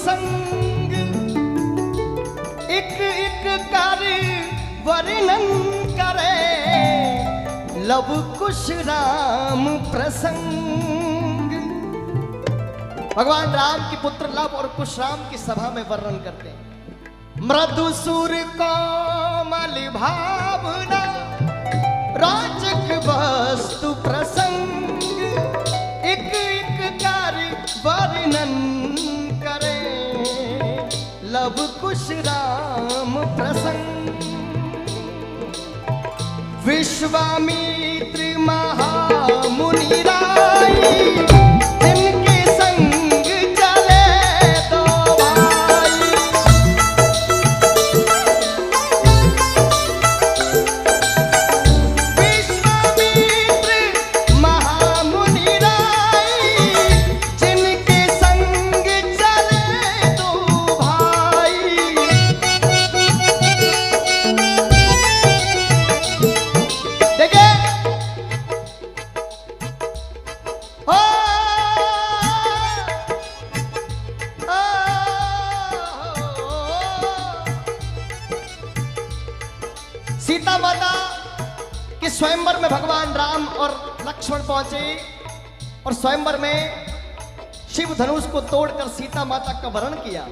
प्रसंग एक एक कार्य वर्णन करे, लव कुश राम प्रसंग। भगवान राम के पुत्र लव और कुश राम की सभा में वर्णन करते हैं। मृदु सुर कोमल भावना राजक वस्तु प्रसंग एक एक कार्य वर्णन करे, लव कुश राम प्रसंग। विश्वामित्र महामुनि राय जिनके संग चले दो भाई, विश्वामित्र महामुनि राय जिनके संग चले दो भाई। देखिए सीता माता के स्वयंवर में भगवान राम और लक्ष्मण पहुंचे और स्वयंवर में शिव धनुष को तोड़कर सीता माता का वरण किया।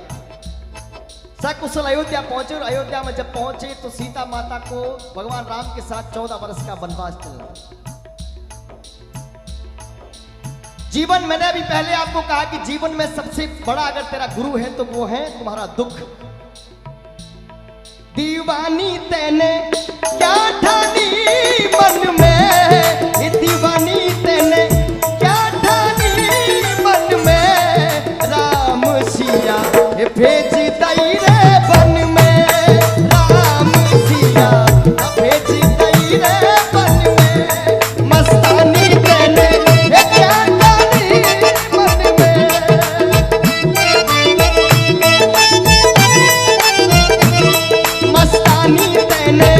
सकुशल अयोध्या पहुंचे और अयोध्या में जब पहुंचे तो सीता माता को भगवान राम के साथ 14 वर्ष का वनवास चलना। जीवन, मैंने अभी पहले आपको कहा कि जीवन में सबसे बड़ा अगर तेरा गुरु है तो वो है तुम्हारा दुख। दीवानी तेने क्या ठानी मन में, दीवानी तेने क्या ठानी मन में, राम सिया भेज दई रे बन में, राम सिया भेज दई रे बन में, मस्तानी तेने क्या ठानी मन में, मस्तानी तेने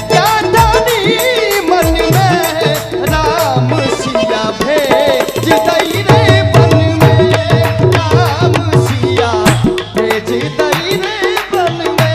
क्या ठानी मन में, राम सिया भेज दई रे बन में, राम सिया भेज दई रे बन में।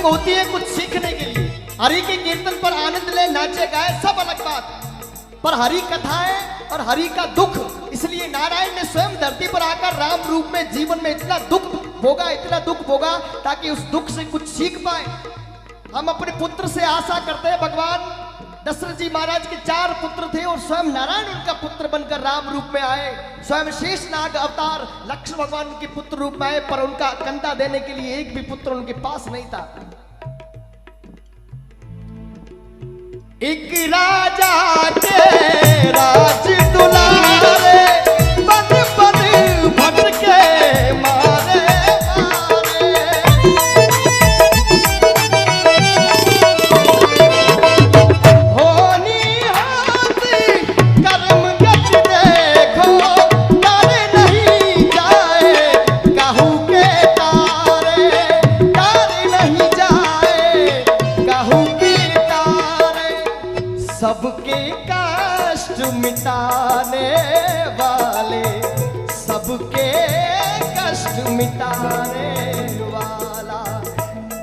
होती है कुछ सीखने के लिए। हरि के कीर्तन पर आनंद ले, नाचे गाए, सब अलग बात, पर हरि कथाएं और हरि का दुख, इसलिए नारायण ने स्वयं धरती पर आकर राम रूप में जीवन में इतना दुख भोगा, इतना दुख भोगा ताकि उस दुख से कुछ सीख पाए। हम अपने पुत्र से आशा करते हैं। भगवान दशरथ जी महाराज के 4 पुत्र थे और स्वयं नारायण उनका पुत्र बनकर राम रूप में आए। स्वयं शेषनाग अवतार लक्ष्मण भगवान उनके पुत्र रूप में आए, पर उनका कंधा देने के लिए एक भी पुत्र उनके पास नहीं था। एक राजा के राज दुलारे, बन बन भटके मारे मारे, होनी हाथी कर्म गति देखो, तारे नहीं जाए काहू के तारे, तारे नहीं जाए काहू के तारे, सबके कष्ट मिटाने वाले, सबके कष्ट मिटाने वाला,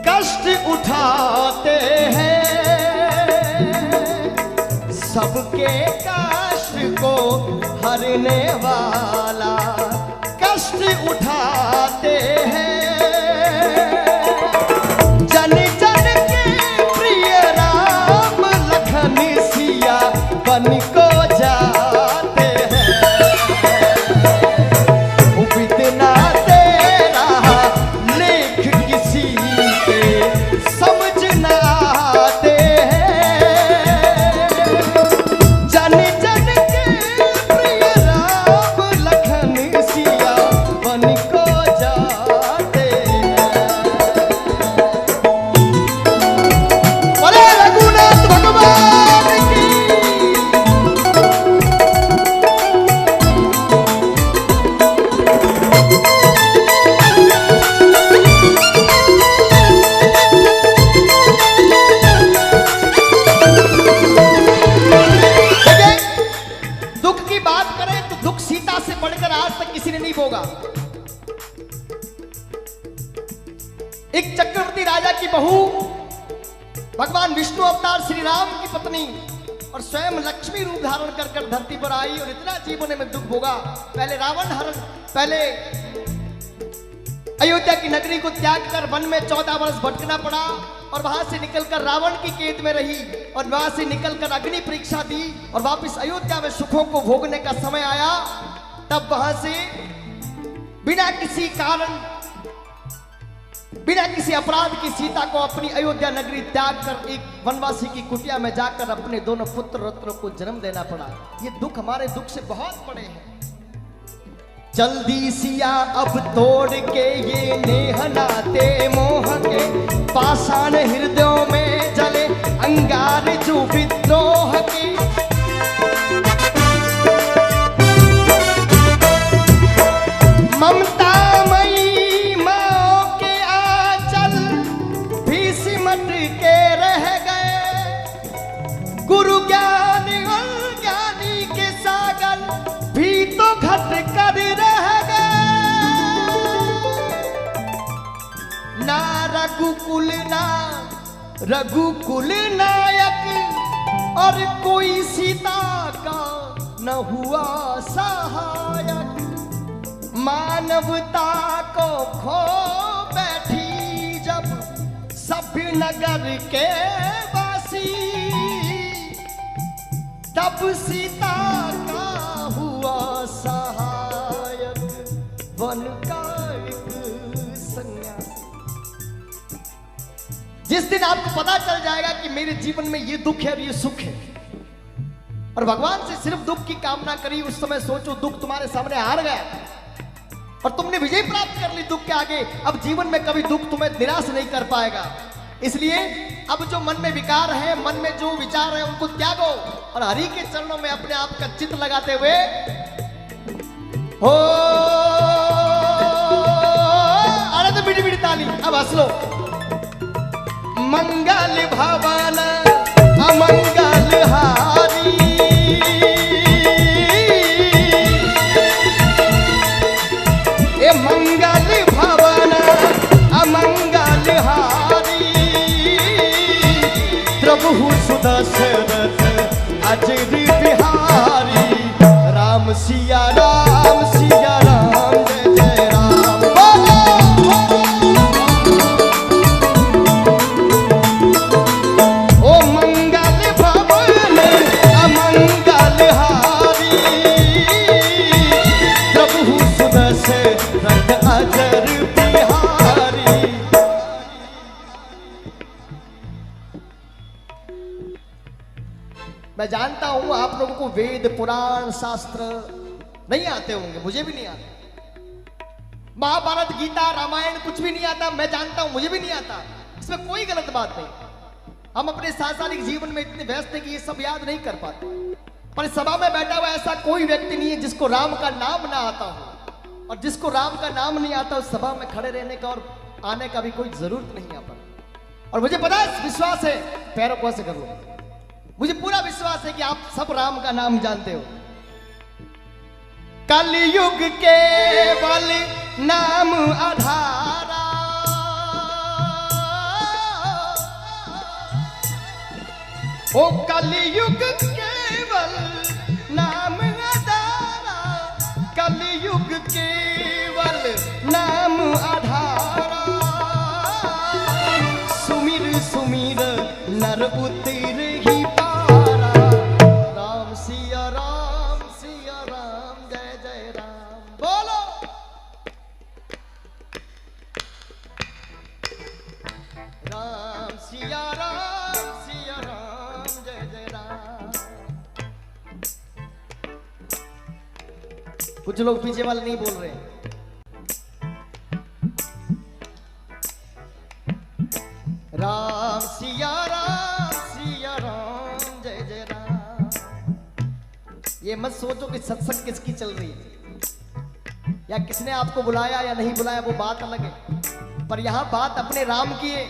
कष्ट उठाते हैं, सबके कष्ट को हरने वाला, कष्ट उठाते हैं, बन को जाते हैं, बितना तेरा लेख किसी के समझ न आते हैं। जन जन के प्रिय राम लखन सिया बन को जाते हैं। बोले रघुनाथ भगवान की। दुख की बात करें तो दुख सीता से बढ़कर आज तक किसी ने नहीं भोगा। एक चक्रवर्ती राजा की बहू, भगवान विष्णु अवतार श्री राम की पत्नी और स्वयं लक्ष्मी रूप धारण कर धरती पर आई और इतना जीवन में दुख भोगा। पहले रावण हरण, पहले अयोध्या की नगरी को त्याग कर वन में 14 वर्ष भटकना पड़ा और वहां से निकलकर रावण की कैद में रही और वहां से निकलकर अग्नि परीक्षा दी और वापस अयोध्या में सुखों को भोगने का समय आया। तब वहां से बिना किसी कारण, बिना किसी अपराध की सीता को अपनी अयोध्या नगरी त्याग कर एक वनवासी की कुटिया में जाकर अपने दोनों पुत्र रत्नों को जन्म देना पड़ा। ये दुख हमारे दुख से बहुत बड़े हैं। जल्दी सिया अब तोड़ के ये नेह नाते मोह के, पाषाण हृदयों में जले अंगार जो विद्रोह की। ममता मई माओ के आंचल भी सिमट के रह गए, गुरु ज्ञानी और ज्ञानी के सागर भी तो घट कर रह गए। ना रघुकुल नायक और कोई सीता का न हुआ सहायक, मानवता को खो बैठी जब सभ्य नगर के वासी, तब सीता का हुआ सहायक वन का एक सन्यासी। जिस दिन आपको पता चल जाएगा कि मेरे जीवन में ये दुख है और ये सुख है और भगवान से सिर्फ दुख की कामना करी, उस समय सोचो दुख तुम्हारे सामने हार गया और तुमने विजय प्राप्त कर ली दुख के आगे। अब जीवन में कभी दुख तुम्हें निराश नहीं कर पाएगा। इसलिए अब जो मन में विकार है, मन में जो विचार है, उनको त्यागो और हरि के चरणों में अपने आप का चित्त लगाते हुए हो। अरे तो बीड़ी बीड़ी ताली, अब हंस लो। मंगल भवन अमंगल हारी, ए मंगल भवन अमंगल हारी, प्रभु सुदशरथ अजर बिहारी। राम सिया राम सिया राम जय जय राम। ओ मंगल भवन अमंगल हारी, प्रभु सुदशरथ अजर बिहारी। मैं जानता हूं आप लोगों को वेद पुराण शास्त्र नहीं आते होंगे, मुझे भी नहीं आते। महाभारत गीता रामायण कुछ भी नहीं आता, मैं जानता हूं, मुझे भी नहीं आता। इसमें कोई गलत बात नहीं। हम अपने सांसारिक जीवन में इतने व्यस्त हैं कि ये सब याद नहीं कर पाते। पर सभा में बैठा हुआ ऐसा कोई व्यक्ति नहीं है जिसको राम का नाम ना आता हो, और जिसको राम का नाम नहीं आता उस सभा में खड़े रहने का और आने का भी कोई जरूरत नहीं यहाँ पर। और मुझे पता है, विश्वास है, पैरों को ऐसे कर लो, मुझे पूरा विश्वास है कि आप सब राम का नाम जानते हो। कलयुग केवल नाम आधारा, ओ कलयुग केवल नाम आधारा, कलयुग केवल नाम आधारा। सुमिर सुमिर नर उतर ही पारा, राम कुछ लोग पीछे वाले नहीं बोल रहे। राम सिया राम जय जय राम। ये मत सोचो कि सत्संग किसकी चल रही है या किसने आपको बुलाया या नहीं बुलाया, वो बात अलग है। पर यहां बात अपने राम की है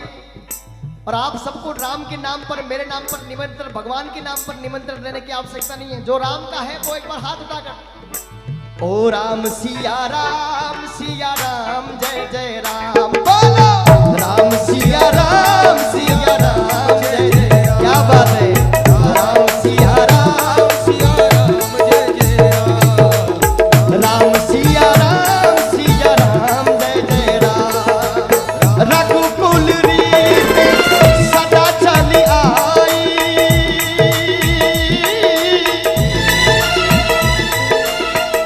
और आप सबको राम के नाम पर, मेरे नाम पर निमंत्रण, भगवान के नाम पर निमंत्रण देने की आवश्यकता नहीं है। जो राम का है वो एक बार हाथ उठाकर ओ राम सिया राम जय जय राम बोलो। राम सिया राम जय जय राम। क्या बात है। राम सिया राम जय जय राम। राम सिया राम जय जय राम। रघुकुल रीत सदा चली आई।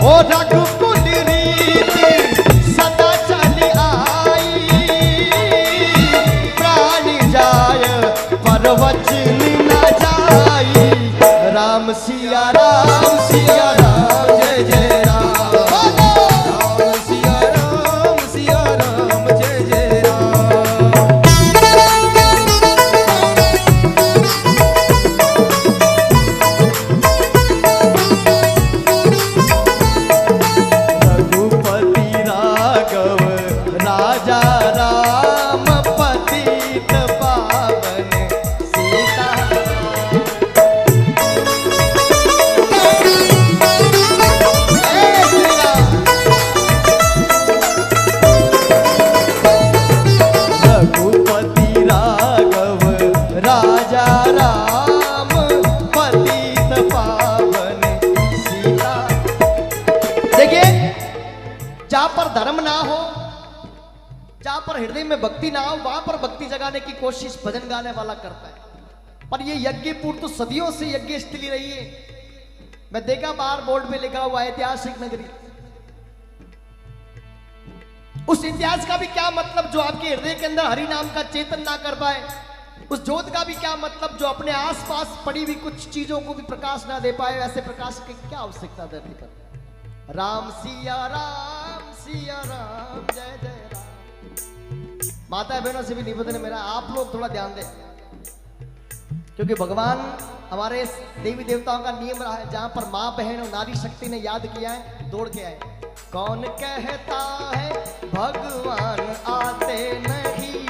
ओ रघुकुल रीत सदा चली आई। प्राण जाय पर वचन न जाई। राम सिया राम जय जय राम। राम सिया राम जय जय राम। रघुपति राघव राजा राम पतित पावन सीता। रघुपति राघव राजा राम पतित पावन सीता। देखिए, जहां पर धर्म ना हो, जहां पर हृदय में भक्ति ना हो, वहां पर भक्ति जगाने की कोशिश भजन गाने वाला करता है। पर ये यज्ञपुर तो सदियों से यज्ञ स्थली रही है। मैं देखा बाहर बोर्ड पे लिखा हुआ ऐतिहासिक नगरी। उस इतिहास का भी क्या मतलब जो आपके हृदय के अंदर हरि नाम का चेतन ना कर पाए। उस ज्योत का भी क्या मतलब जो अपने आसपास पड़ी हुई कुछ चीजों को भी प्रकाश ना दे पाए। ऐसे प्रकाश की क्या आवश्यकता धरती पर। राम सिया राम जय जय राम। माता बहनों से भी निवेदन है मेरा, आप लोग थोड़ा ध्यान दें, क्योंकि भगवान हमारे देवी देवताओं का नियम रहा है। जहां पर माँ बहन और नारी शक्ति ने याद किया है, दौड़ के आए। कौन कहता है भगवान आते नहीं।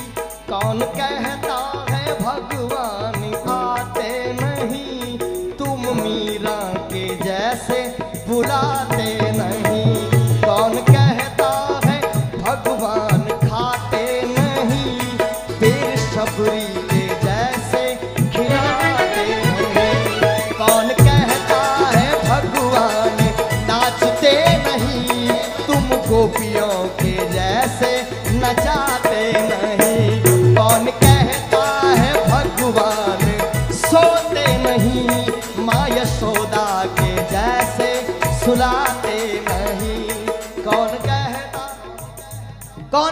कौन कहता है भगवान आते नहीं। तुम मीरा के जैसे बुलाते नहीं। कौन कहता है भगवान खाते नहीं। फिर शबरी के जैसे खिलाते नहीं। कौन कहता है भगवान नाचते नहीं। तुम गोपियों के जैसे नचाते नहीं। कौन कहता है भगवान सोते नहीं। माँ यशोदा के जैसे सुलाते नहीं। कौन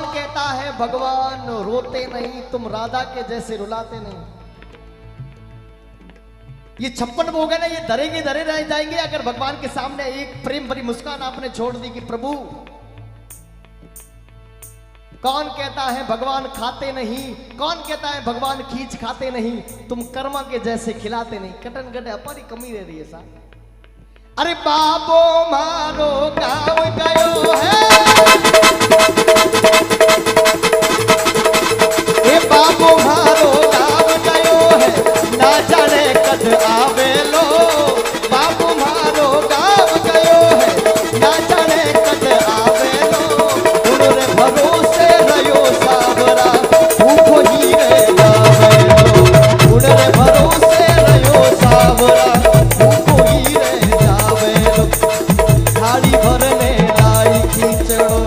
कहता है भगवान रोते नहीं। तुम राधा के जैसे रुलाते नहीं। ये 56 भोग है ना, ये धरे के धरे रह जाएंगे अगर भगवान के सामने एक प्रेम भरी मुस्कान आपने छोड़ दी कि प्रभु। कौन कहता है भगवान खाते नहीं। कौन कहता है भगवान खींच खाते नहीं। तुम कर्मा के जैसे खिलाते नहीं। कटन कटे अपनी कमी रह रही है साहब। अरे बाबो मारो गाँव गयो है। ए बाबो मारो गाँव गयो है। ना जाने कद आवे लो। बाबू मारो गाँव गयो है। ना जाने कद आवे लो। उनरे भरोसे रहो सावरा। भूखो ही रह जावे लो। उनरे भरोसे रहो सावरा। भूखो ही रह जावे लो। थाली भरने लाई खींचड़ो।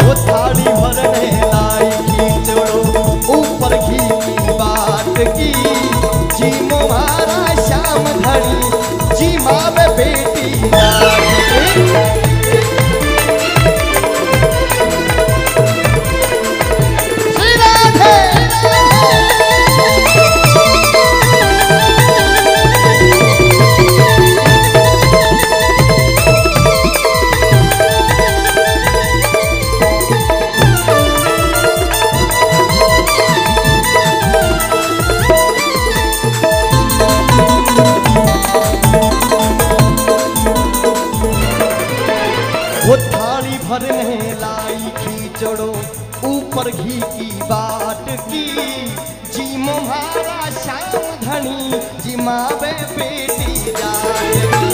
वो थाली भरने लाई खींचड़ो। ऊपर घी की बात की। जी मोहारा श्याम धनी। जी माँ में बेटी नाच। मोहारा श्याम धनी जिमावे बेटी जाएगी,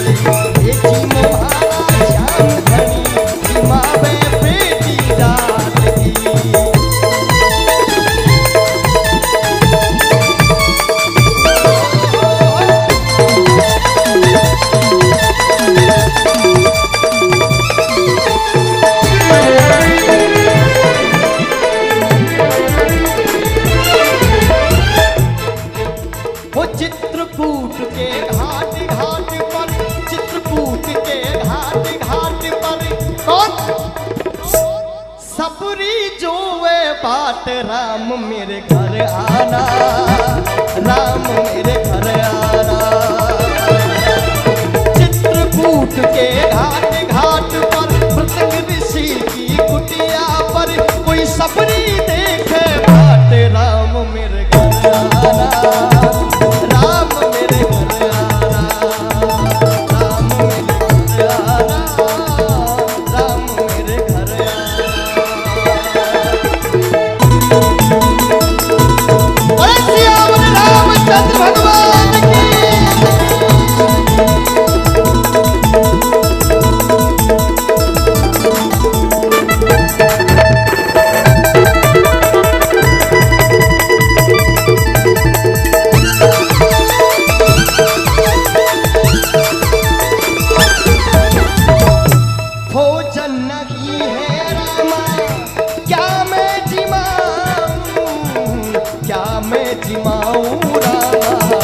ये जी मोहारा श्याम धनी जिमावे बेटी जाएगी। वो चित्रकूट के घाट घाट पर, चित्रकूट के घाट घाट पर कौन सबरी जोवे बाट, राम मेरे घर आना, राम मेरे घर आना। चित्रकूट के घाट घाट पर मृतंग ऋषि की कुटिया पर कोई सबरी देखे बाट, राम मेरे घर आना, राम मेरे घर आना, राम मेरे घर आना, राम मेरे घर आना। बोले सियावर रामचंद्र भगवान की। भोजन नहीं है रामा क्या मैं जिमाऊं, क्या मैं जिमाऊं रामा,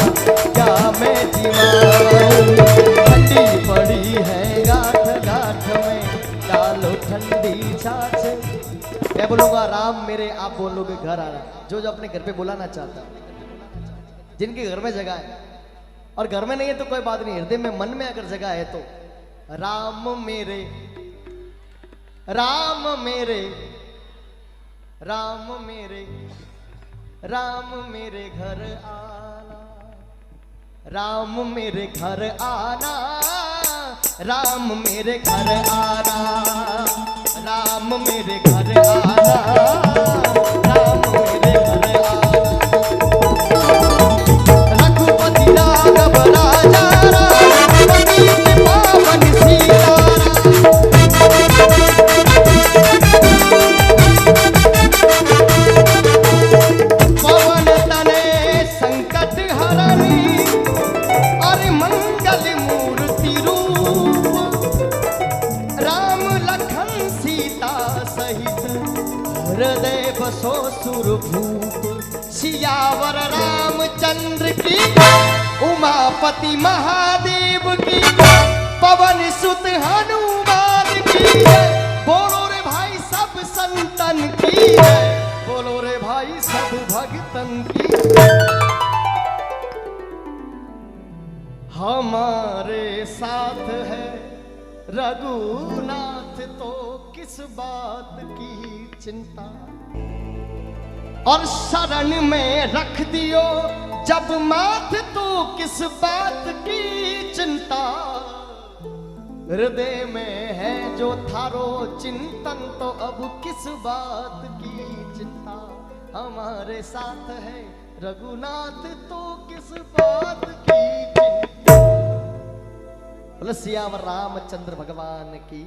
क्या मैं जिमाऊं। ठंडी पड़ी है गाठ गाठ में, डालो ठंडी छाछ। मैं बोलूंगा राम मेरे, आप बोलोगे घर आना। जो जो अपने घर पे बुलाना चाहता, जिनके घर में जगह है, और घर में नहीं है तो कोई बात नहीं, हृदय में मन में अगर जगह है तो राम मेरे, राम मेरे, राम मेरे, राम मेरे घर आना, राम मेरे घर आना, राम मेरे घर आना, राम मेरे घर आना, राम मेरे घर आना। रघुपति राघव राजा राम, पतित पावन सीताराम। पवन तनय संकट हरणी, और मंगल मूर्ति रूप, राम लखन सीता सहित हृदय बसो सुरभूप। सियावर रामचंद्र की, उमापति महादेव की, पवन सुत हनुमान की। बोलो रे भाई सब संतन की, बोलो रे भाई सब भक्तन की। हमारे साथ है रघुनाथ तो किस बात की चिंता, और शरण में रख दियो जब माथ तो किस बात की चिंता। हृदय में है जो थारो चिंतन तो अब किस बात की चिंता। हमारे साथ है रघुनाथ तो किस बात की चिंता। बोलो सियावर रामचंद्र भगवान की।